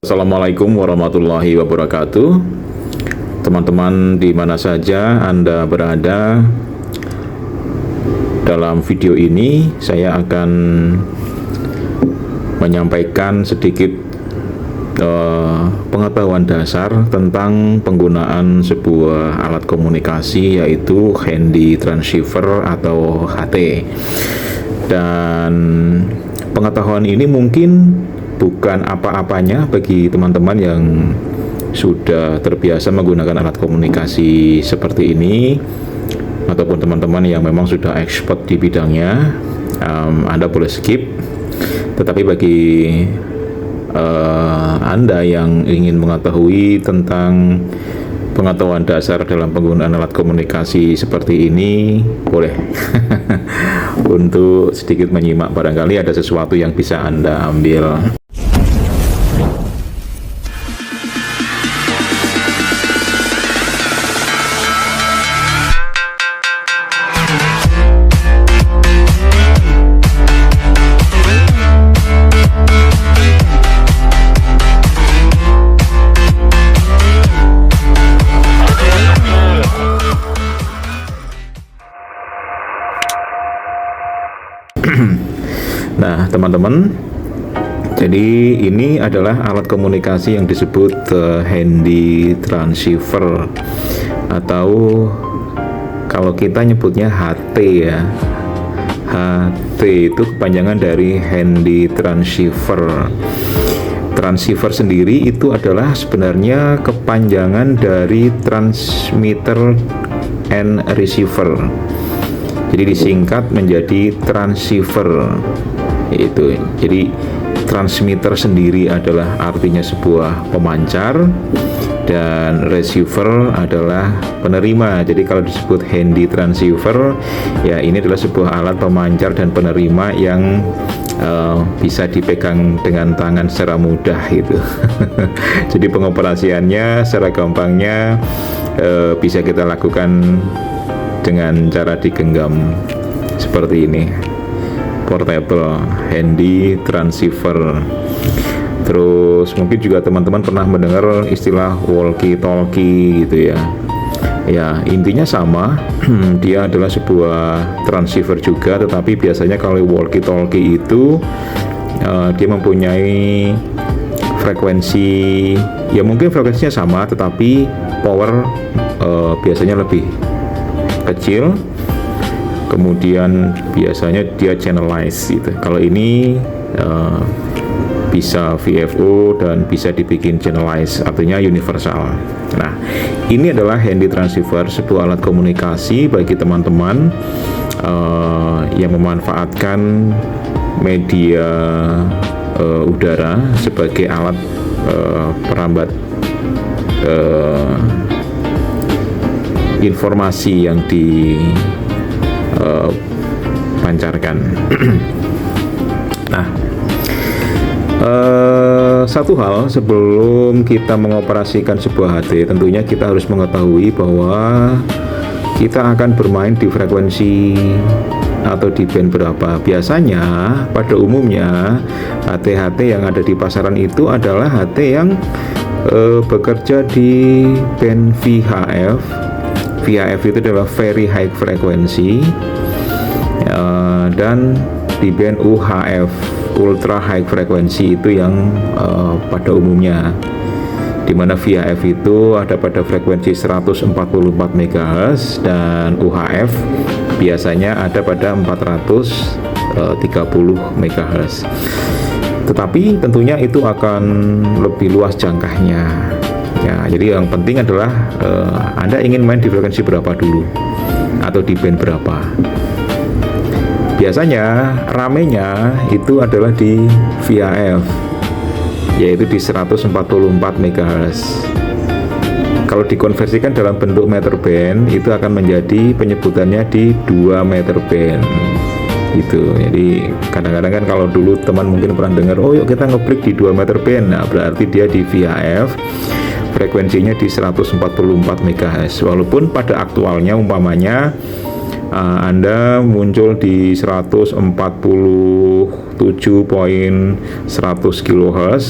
Assalamualaikum warahmatullahi wabarakatuh. Teman-teman di mana saja Anda berada, dalam video ini saya akan menyampaikan sedikit pengetahuan dasar tentang penggunaan sebuah alat komunikasi, yaitu handy transceiver atau HT. Dan pengetahuan ini mungkin bukan apa-apanya bagi teman-teman yang sudah terbiasa menggunakan alat komunikasi seperti ini, ataupun teman-teman yang memang sudah expert di bidangnya. Anda boleh skip. Tetapi bagi Anda yang ingin mengetahui tentang pengetahuan dasar dalam penggunaan alat komunikasi seperti ini, boleh untuk sedikit menyimak, barangkali ada sesuatu yang bisa Anda ambil. Nah, teman-teman, jadi ini adalah alat komunikasi yang disebut handy transceiver, atau kalau kita nyebutnya HT ya. HT itu kepanjangan dari handy transceiver. Transceiver sendiri itu adalah sebenarnya kepanjangan dari transmitter and receiver. Jadi disingkat menjadi transceiver. Itu. Jadi transmitter sendiri adalah artinya sebuah pemancar, dan receiver adalah penerima. Jadi kalau disebut handy transceiver, ya ini adalah sebuah alat pemancar dan penerima yang bisa dipegang dengan tangan secara mudah gitu. Jadi pengoperasiannya secara gampangnya bisa kita lakukan dengan cara digenggam seperti ini. Portable handy transceiver. Terus mungkin juga teman-teman pernah mendengar istilah walkie talkie gitu ya. Ya, intinya sama. Dia adalah sebuah transceiver juga, tetapi biasanya kalau walkie talkie itu dia mempunyai frekuensi, ya mungkin frekuensinya sama, tetapi power biasanya lebih kecil. Kemudian biasanya dia channelize gitu. Kalau ini bisa VFO dan bisa dibikin channelize, artinya universal. Nah, ini adalah handy transceiver, sebuah alat komunikasi bagi teman-teman yang memanfaatkan media udara sebagai alat perambat informasi yang pancarkan. Nah, satu hal sebelum kita mengoperasikan sebuah HT, tentunya kita harus mengetahui bahwa kita akan bermain di frekuensi atau di band berapa. Biasanya pada umumnya HT-HT yang ada di pasaran itu adalah HT yang bekerja di band VHF. VHF itu adalah very high frequency, dan di band UHF, ultra high frequency, itu yang pada umumnya, dimana VHF itu ada pada frekuensi 144 MHz dan UHF biasanya ada pada 430 MHz. Tetapi tentunya itu akan lebih luas jangkanya. Ya, jadi yang penting adalah Anda ingin main di frekuensi berapa dulu, atau di band berapa. Biasanya ramenya itu adalah di VHF, yaitu di 144 MHz. Kalau dikonversikan dalam bentuk meter band, itu akan menjadi penyebutannya di 2 meter band. Gitu. Jadi kadang-kadang kan kalau dulu teman mungkin pernah dengar, oh yuk kita ngeklik di 2 meter band. Nah, berarti dia di VHF, frekuensinya di 144 MHz. Walaupun pada aktualnya umpamanya Anda muncul di 147.100 kHz,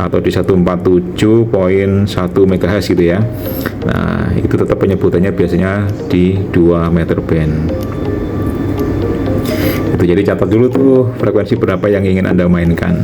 atau di 147.1 MHz gitu ya. Nah, itu tetap penyebutannya biasanya di 2 meter band. Itu jadi catat dulu tuh frekuensi berapa yang ingin Anda mainkan.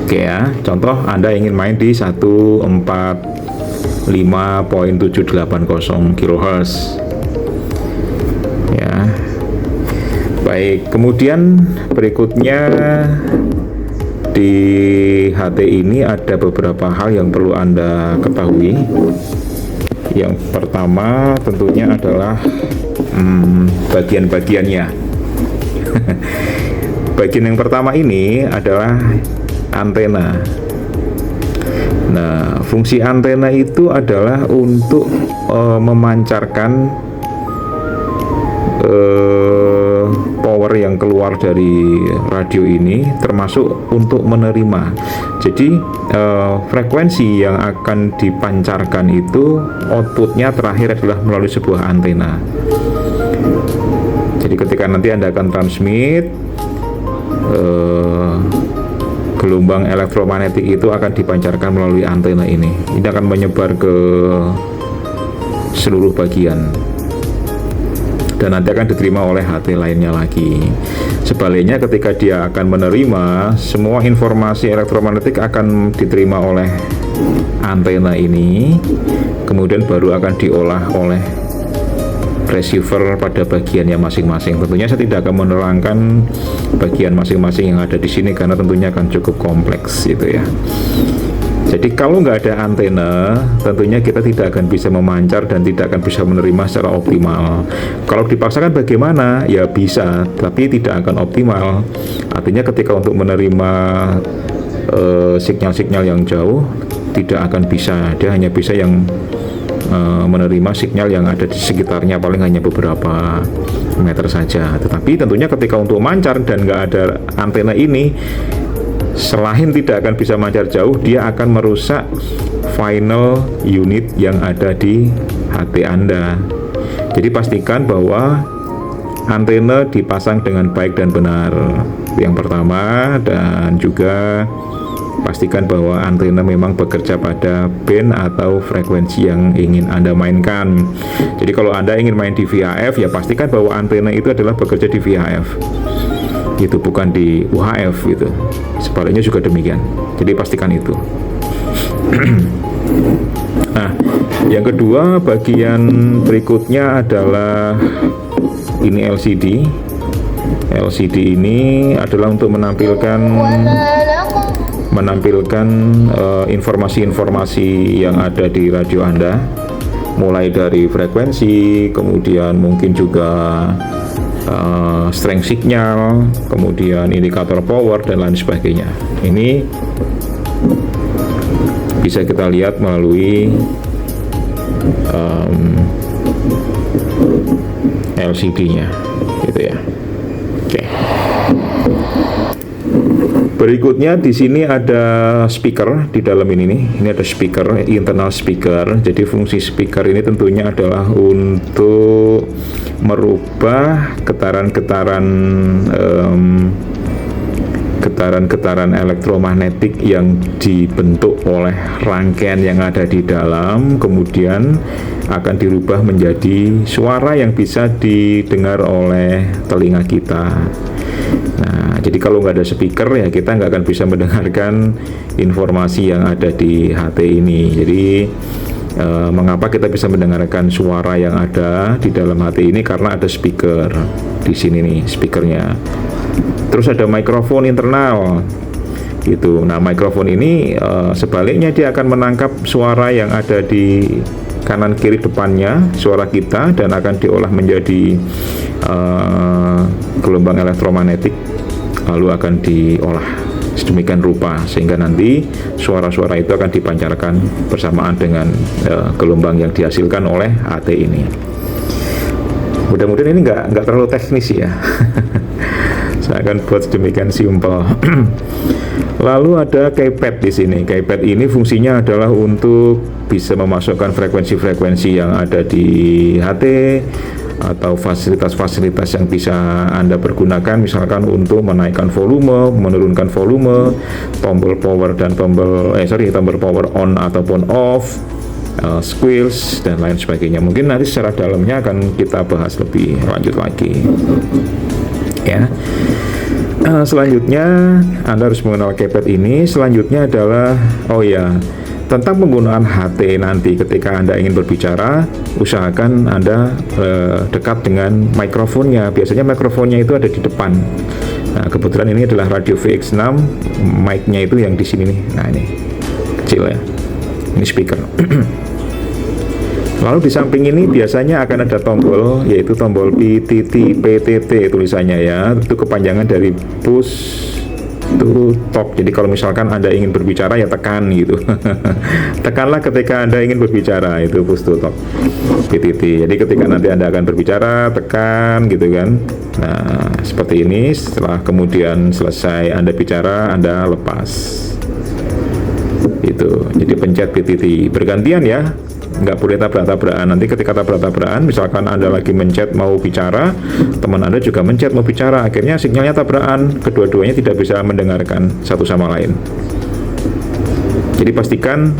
Oke ya, contoh Anda ingin main di 145.780 kHz. Ya. Baik, kemudian berikutnya di HT ini ada beberapa hal yang perlu Anda ketahui. Yang pertama tentunya adalah bagian-bagiannya. Bagian yang pertama ini adalah antena. Nah, fungsi antena itu adalah untuk memancarkan power yang keluar dari radio ini, termasuk untuk menerima. Jadi frekuensi yang akan dipancarkan itu outputnya terakhir adalah melalui sebuah antena. Jadi ketika nanti Anda akan transmit, gelombang elektromagnetik itu akan dipancarkan melalui antena ini. Ini akan menyebar ke seluruh bagian dan nanti akan diterima oleh HT lainnya lagi. Sebaliknya ketika dia akan menerima, semua informasi elektromagnetik akan diterima oleh antena ini, kemudian baru akan diolah oleh receiver pada bagiannya masing-masing. Tentunya saya tidak akan menerangkan bagian masing-masing yang ada di sini karena tentunya akan cukup kompleks gitu ya. Jadi kalau nggak ada antena, tentunya kita tidak akan bisa memancar dan tidak akan bisa menerima secara optimal. Kalau dipaksakan bagaimana? Ya bisa, tapi tidak akan optimal. Artinya ketika untuk menerima sinyal-sinyal yang jauh, tidak akan bisa. Dia hanya bisa yang menerima sinyal yang ada di sekitarnya, paling hanya beberapa meter saja. Tetapi tentunya ketika untuk mancar dan nggak ada antena ini, selain tidak akan bisa mancar jauh, dia akan merusak final unit yang ada di HT Anda. Jadi pastikan bahwa antena dipasang dengan baik dan benar. Yang pertama, dan juga pastikan bahwa antena memang bekerja pada band atau frekuensi yang ingin Anda mainkan. Jadi kalau Anda ingin main di VHF, ya pastikan bahwa antena itu adalah bekerja di VHF. Itu bukan di UHF gitu. Sebaliknya juga demikian. Jadi pastikan itu. Nah, yang kedua, bagian berikutnya adalah ini LCD. LCD ini adalah untuk menampilkan informasi-informasi yang ada di radio Anda, mulai dari frekuensi, kemudian mungkin juga strength signal, kemudian indikator power dan lain sebagainya. Ini bisa kita lihat melalui LCD-nya, gitu ya. Oke. Berikutnya di sini ada speaker di dalam ini nih. Ini ada speaker, internal speaker. Jadi fungsi speaker ini tentunya adalah untuk merubah getaran elektromagnetik yang dibentuk oleh rangkaian yang ada di dalam, kemudian akan dirubah menjadi suara yang bisa didengar oleh telinga kita. Nah, jadi kalau nggak ada speaker ya kita nggak akan bisa mendengarkan informasi yang ada di HT ini. Jadi mengapa kita bisa mendengarkan suara yang ada di dalam HT ini? Karena ada speaker di sini nih, speakernya. Terus ada mikrofon internal gitu. Nah, mikrofon ini sebaliknya dia akan menangkap suara yang ada di kanan kiri depannya, suara kita, dan akan diolah menjadi gelombang elektromagnetik, lalu akan diolah sedemikian rupa sehingga nanti suara-suara itu akan dipancarkan bersamaan dengan gelombang yang dihasilkan oleh HT ini. Mudah-mudahan ini nggak terlalu teknis ya. Saya akan buat sedemikian simpel. Lalu ada keypad di sini. Keypad ini fungsinya adalah untuk bisa memasukkan frekuensi-frekuensi yang ada di HT, atau fasilitas-fasilitas yang bisa Anda pergunakan, misalkan untuk menaikkan volume, menurunkan volume, tombol power dan tombol power on ataupun off, squeals dan lain sebagainya. Mungkin nanti secara dalamnya akan kita bahas lebih lanjut lagi ya. Selanjutnya Anda harus mengenal keypad ini. Selanjutnya adalah tentang penggunaan HT nanti ketika Anda ingin berbicara, usahakan Anda dekat dengan mikrofonnya. Biasanya mikrofonnya itu ada di depan. Nah, kebetulan ini adalah radio VX6, mic-nya itu yang di sini nih. Nah, ini kecil ya. Ini speaker. Lalu di samping ini biasanya akan ada tombol, yaitu tombol PTT tulisannya ya. Itu kepanjangan dari push to talk. Jadi kalau misalkan Anda ingin berbicara ya tekan gitu. Tekanlah ketika Anda ingin berbicara, itu push to talk PTT. Jadi ketika nanti Anda akan berbicara, tekan gitu kan. Nah, seperti ini. Setelah kemudian selesai Anda bicara, Anda lepas. Itu. Jadi pencet PTT. Bergantian ya. Nggak boleh tabrak-tabrakan. Nanti ketika tabrak-tabrakan, misalkan Anda lagi mencet mau bicara, teman Anda juga mencet mau bicara, akhirnya sinyalnya tabrakan, kedua-duanya tidak bisa mendengarkan satu sama lain. Jadi pastikan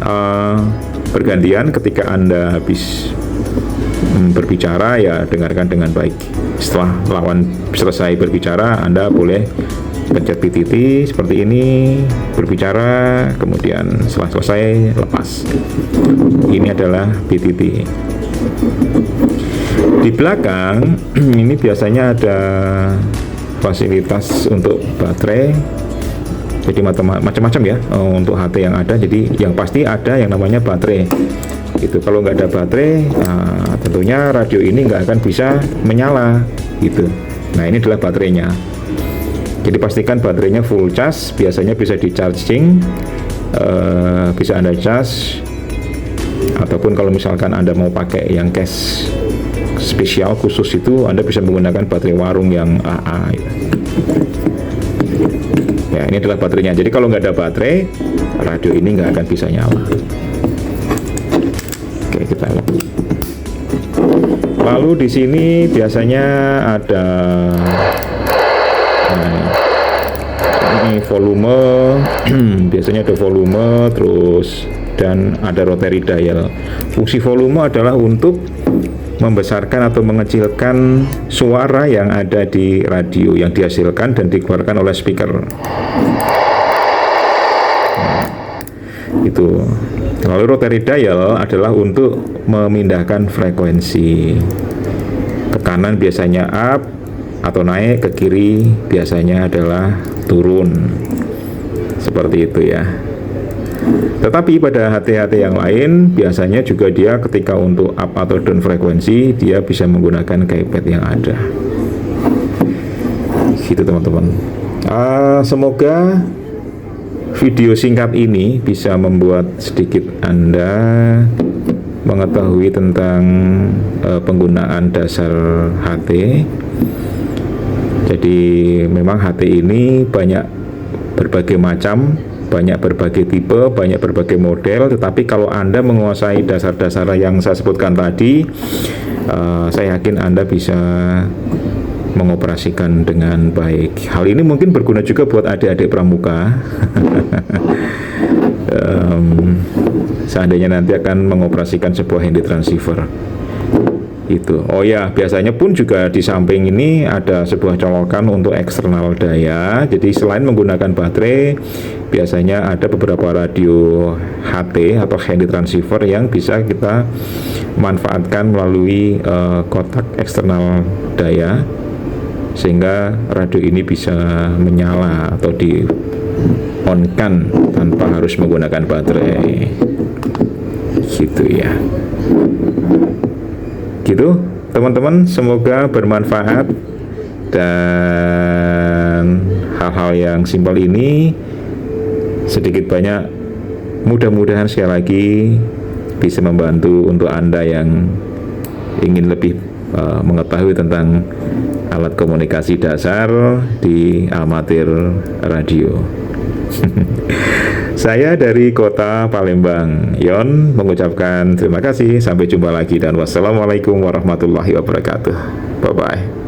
bergantian. Ketika Anda habis berbicara, ya dengarkan dengan baik. Setelah lawan selesai berbicara, Anda boleh pencet PTT seperti ini, berbicara, kemudian setelah selesai lepas. Ini adalah PTT. Di belakang ini biasanya ada fasilitas untuk baterai. Jadi macam-macam ya untuk HT yang ada. Jadi yang pasti ada yang namanya baterai. Itu kalau nggak ada baterai, tentunya radio ini nggak akan bisa menyala gitu. Nah, ini adalah baterainya. Jadi pastikan baterainya full charge, biasanya bisa di charging, bisa Anda charge, ataupun kalau misalkan Anda mau pakai yang case spesial khusus itu, Anda bisa menggunakan baterai warung yang AA gitu. Ya, ini adalah baterainya. Jadi kalau nggak ada baterai, radio ini nggak akan bisa nyala. Oke, kita lihat. Lalu di sini biasanya ada ini volume, biasanya ada volume, terus dan ada rotary dial. Fungsi volume adalah untuk membesarkan atau mengecilkan suara yang ada di radio yang dihasilkan dan dikeluarkan oleh speaker. Itu. Lalu rotary dial adalah untuk memindahkan frekuensi. Ke kanan biasanya up atau naik, ke kiri biasanya adalah turun. Seperti itu ya. Tetapi pada HT-HT yang lain biasanya juga dia ketika untuk up atau down frekuensi dia bisa menggunakan keypad yang ada. Gitu teman-teman. Semoga video singkat ini bisa membuat sedikit Anda mengetahui tentang penggunaan dasar HT. Jadi memang HT ini banyak berbagai macam, banyak berbagai tipe, banyak berbagai model. Tetapi kalau Anda menguasai dasar-dasar yang saya sebutkan tadi, saya yakin Anda bisa mengoperasikan dengan baik. Hal ini mungkin berguna juga buat adik-adik pramuka. Seandainya nanti akan mengoperasikan sebuah handy transceiver. Itu. Oh ya, biasanya pun juga di samping ini ada sebuah colokan untuk eksternal daya. Jadi selain menggunakan baterai, biasanya ada beberapa radio HT atau handy transceiver yang bisa kita manfaatkan melalui kotak eksternal daya, sehingga radio ini bisa menyala atau di on-kan tanpa harus menggunakan baterai. Gitu ya. Gitu teman-teman, semoga bermanfaat, dan hal-hal yang simpel ini sedikit banyak mudah-mudahan sekali lagi bisa membantu untuk Anda yang ingin lebih mengetahui tentang alat komunikasi dasar di amatir radio. Saya dari kota Palembang, Yon, mengucapkan terima kasih. Sampai jumpa lagi dan wassalamualaikum warahmatullahi wabarakatuh. Bye-bye.